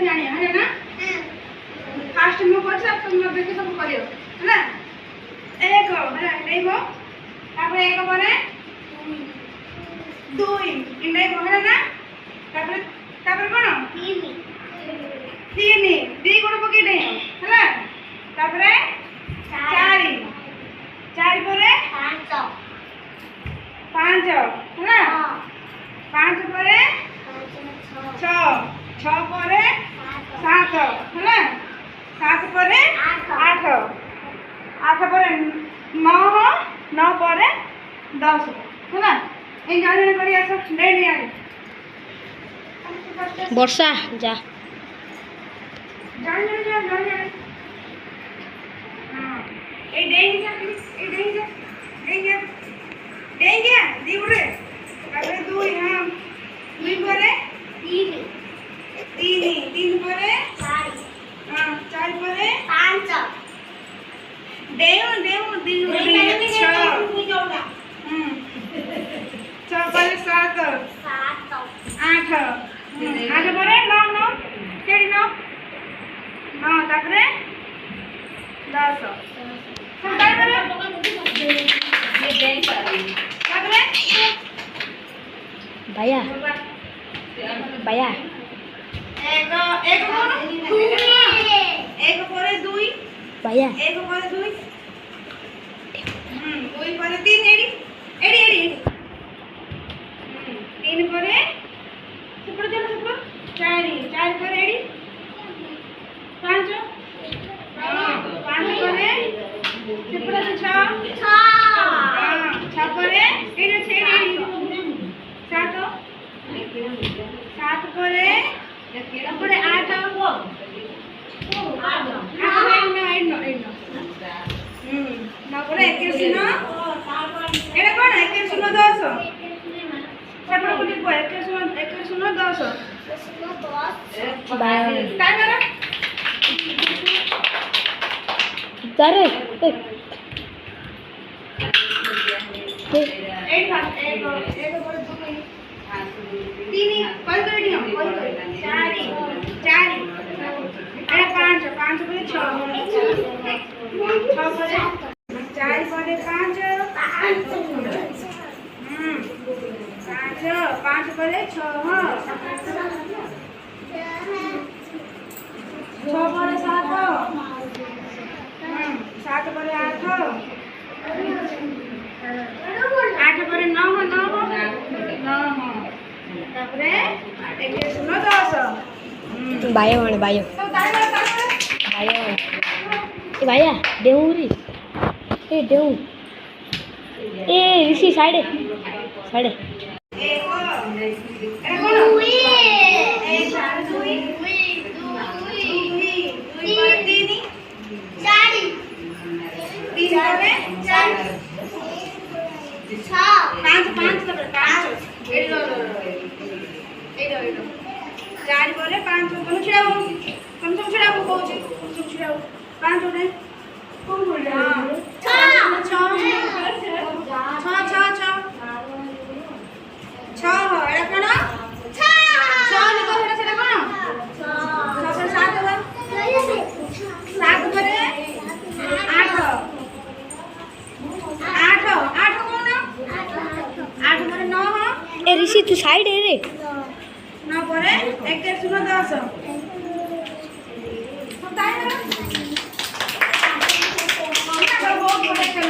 जानिए है ना फास्ट में कर सब तुम लोग देखे सब करियो है ना एक है ना देखो तापर एक परे दुई इंडे है ना तापर तापर कोन तीन दी कोन पकी दे है ना तापर चारि चारि परे पांच है ना पांच परे छ छ परे सात है ना सात परे आठ आठ परे नौ नौ परे 10 है ना ए जाने करी आस ले ले आ वर्षा जा जान जा जान जा हां ए डेंगे जा ए डेंगे डेंगे डेंगे दी उरे तापर दुई हां दुई परे तीन तीन परे चार हां चार परे पांच देव देव दी उरे छ छ परे सात आठ आठ परे नौ नौ केडी नौ हां तापर 10 सब काय परे ये बैंक तापर भैया भैया एक एक कोन एक परे दुई भैया एक परे दुई दुई परे तीन एडी एडी एडी तीन परे सुपर चलो सुपर चारि चारि परे एडी पांच पांच परे सुपर छ हां छ परे एडी एडी सात सात परे परे आठ एक शून्य एटा कौन एक शून्य 10 छपड़ को लिखो एक शून्य 10 बाय काय करा करे एक पर दुई तीन कल तो एडी हम चारि चारि एटा पांच पांच पर 6 पर चारि परे पांच पांच परे छ परे सात सात परे आठ आठ परे नौ नौ तापरे एक शून्य 10 बायो माने बायो बायो ए भैया देउरी ए देउ ए ऋषि साइडे साइडे एक एटा कोन एक दुई तीन चारि तीन परे चारि छ पांच पांच तापर पांच एडो चारि परे पांच तुम छिड़ाओ कहूची छिड़ाओ पांच उठे कौन बोल रहा है छ एटा कोन छ लिखो सेटा कोन छ से सात सात परे आठ आठ आठ कोन आठ परे नौ ए ऋषि तू साइड है रे नौ परे एक शून्य 10 बताए ना बहुत बड़ा खेल